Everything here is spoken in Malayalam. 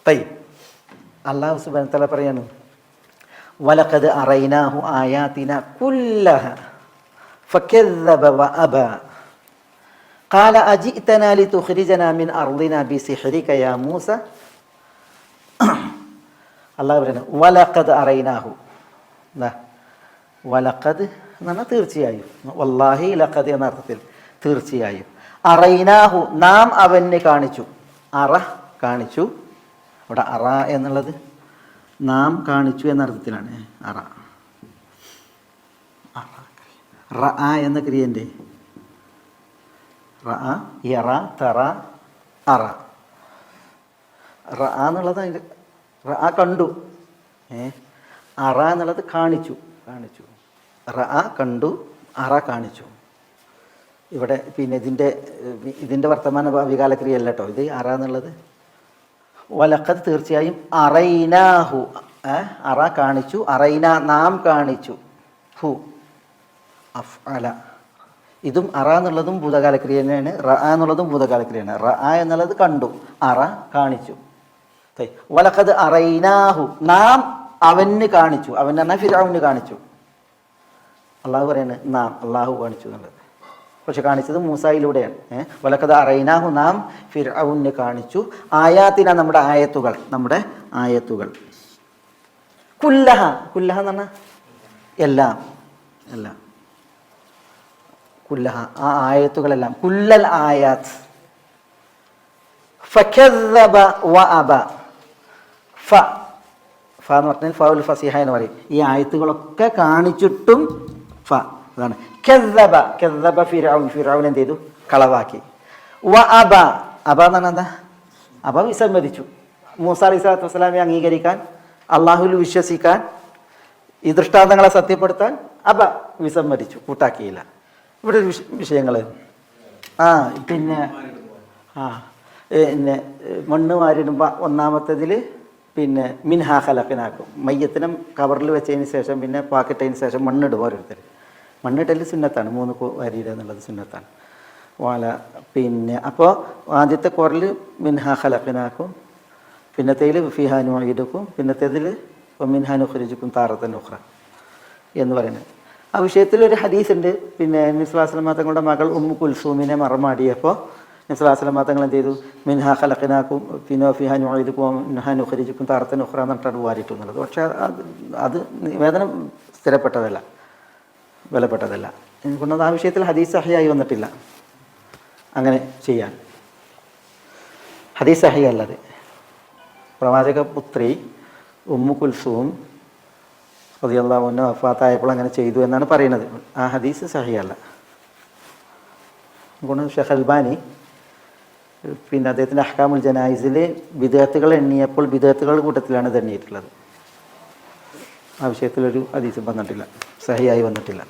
തൈ അല്ലാഹു സുബ്ഹാനഹു വ തആല പറയാണ് വലഖദ് അറൈനാഹു ആയാതിന കുല്ലഹ ഫകദ്ദബ വഅബാ ഖാല അജിഅ്തനാ ലിതുഖ്രിജനാ മിൻ അർദിനാ ബിസിഹ്രിക യാ മൂസ. അല്ലാഹു പറയുന്നത് വലഖദ് അറൈനാഹു, വലഖദ് എന്ന് പറഞ്ഞാൽ തീർച്ചയായും, വല്ലാഹി ലഖദ് എന്ന അർത്ഥത്തിൽ തീർച്ചയായും, അറൈനാഹു നാം അവന് കാണിച്ചു, അറ കാണിച്ചു, ഇവിടെ അറ എന്നുള്ളത് നാം കാണിച്ചു എന്ന അർത്ഥത്തിലാണ്. അറ റ എന്ന ക്രിയൻ്റെ റ ഇറ തറ അറ. റ എന്നുള്ളത് അതിൻ്റെ റ കണ്ടു, അറ എന്നുള്ളത് കാണിച്ചു, കാണിച്ചു. റ കണ്ടു, അറ കാണിച്ചു. ഇവിടെ പിന്നെ ഇതിൻ്റെ വർത്തമാന വികാലക്രിയ അല്ല കേട്ടോ ഇത്. അറ എന്നുള്ളത് വലഖദ് തീർച്ചയായും, അറൈനാഹു അറ കാണിച്ചു, അറൈന നാം കാണിച്ചു, ഹു അഫ്അല. ഇതും അറ എന്നുള്ളതും ഭൂതകാലക്രിയ തന്നെയാണ്, റ എന്നുള്ളതും ഭൂതകാലക്രിയയാണ്. റ എന്നുള്ളത് കണ്ടു, അറ കാണിച്ചു. വലഖദ് അറൈനാഹു നാം അവന് കാണിച്ചു, അവൻ പറഞ്ഞാൽ ഫിർഔന് കാണിച്ചു. അള്ളാഹു പറയാണ് നാം, അള്ളാഹു കാണിച്ചു എന്നുള്ളത്. പക്ഷെ കാണിച്ചത് മൂസായിലൂടെയാണ്. വലഖദ് അറൈനാഹു നാം ഫിർഔന് കാണിച്ചു ആയാത്തിന നമ്മുടെ ആയത്തുകൾ, നമ്മുടെ ആയത്തുകൾ. കുല്ലഹ, കുല്ലഹ എന്ന് പറഞ്ഞാൽ എല്ലാം, എല്ലാം. കുല്ലഹ ആ ആയത്തുകളെല്ലാം, കുല്ലൽ ആയാത്ത്. ഫകദ്ദബ വഅബ, ഫ എന്ന് പറഞ്ഞാൽ ഫൗൽ ഫസിഹ എന്ന് പറയും. ഈ ആയത്തുകളൊക്കെ കാണിച്ചിട്ടും ഫ അതാണ്. കദ്ദബ, കദ്ദബ ഫിർഔൻ, ഫിർഔൻ എന്ത് ചെയ്തു? കളവാക്കി. വഅബ, അബ എന്ന് പറഞ്ഞാൽ എന്താ? അബ വിസമ്മതിച്ചു. മൂസ അലൈഹി സ്വലാത്തു വസ്സലാമെ അംഗീകരിക്കാൻ, അള്ളാഹുവിൽ വിശ്വസിക്കാൻ, ഈ ദൃഷ്ടാന്തങ്ങളെ സത്യപ്പെടുത്താൻ അബ വിസമ്മതിച്ചു, കൂട്ടാക്കിയില്ല. ഇവിടെ ഒരു വിഷയങ്ങൾ പിന്നെ മണ്ണ് വാരിടുമ്പോൾ ഒന്നാമത്തേതിൽ പിന്നെ മിൻഹാ ഖലഖനാക്കും, മയ്യത്തിനെ കവറിൽ വെച്ചതിന് ശേഷം പിന്നെ പാക്കിട്ടതിന് ശേഷം മണ്ണിടും. ഓരോരുത്തർ മണ്ണിട്ടൽ സുന്നത്താണ്, 3 വാരിയിടുക എന്നുള്ളത് സുന്നത്താണ്. പിന്നെ അപ്പോൾ ആദ്യത്തെ കോറിൽ മിൻഹാ ഖലഖനാക്കും, പിന്നത്തേതിൽ ഫിഹാ നുഈദുക്കും, പിന്നത്തേതിൽ മിൻഹാ നുഖ്രിജുക്കും താറത്തൻ ഉഖ്റ എന്ന് പറയുന്നത്. ആ വിഷയത്തിലൊരു ഹദീസുണ്ട്. പിന്നെ നബി സ്വല്ലല്ലാഹു അലൈഹി വസല്ലം തങ്ങളുടെ മകൾ ഉമ്മു കുൽസൂമിനെ മറമാടിയപ്പോൾ നബി സ്വല്ലല്ലാഹു അലൈഹി വസല്ലം തങ്ങൾ എന്ത് ചെയ്തു? മിൻഹാ ഖലഖനാക്കും പിന്നെ ഫിഹാ നുഈദുക്കും മിൻഹാ നുഖ്രിജുക്കും താറത്തൻ ഉഖ്റ എന്നിട്ടാണ് വാരിട്ടു എന്നുള്ളത്. പക്ഷേ അത് നിവേദനം സ്ഥിരപ്പെട്ടതല്ല, വിലപ്പെട്ടതല്ല. എനിക്കൊന്നത് ആ വിഷയത്തിൽ ഹദീസ് സഹിയായി വന്നിട്ടില്ല അങ്ങനെ ചെയ്യാൻ. ഹദീസ് സഹി അല്ലത്. പ്രവാചക പുത്രി ഉമ്മു കുൽസൂം റളിയല്ലാഹു അൻഹ വഫാത്തായപ്പോൾ അങ്ങനെ ചെയ്തു എന്നാണ് പറയുന്നത്. ആ ഹദീസ് സഹിയല്ല. ഷെയ്ഖ് അൽബാനി പിന്നെ അദ്ദേഹത്തിൻ്റെ അഹ്കാമുൽ ജനായിസിൽ ബിദ്അത്തുകൾ എണ്ണിയപ്പോൾ ബിദ്അത്തുകളുടെ കൂട്ടത്തിലാണ് ഇത് എണ്ണിയിട്ടുള്ളത്. ആ വിഷയത്തിലൊരു ഹദീസും വന്നിട്ടില്ല, സഹിയായി വന്നിട്ടില്ല.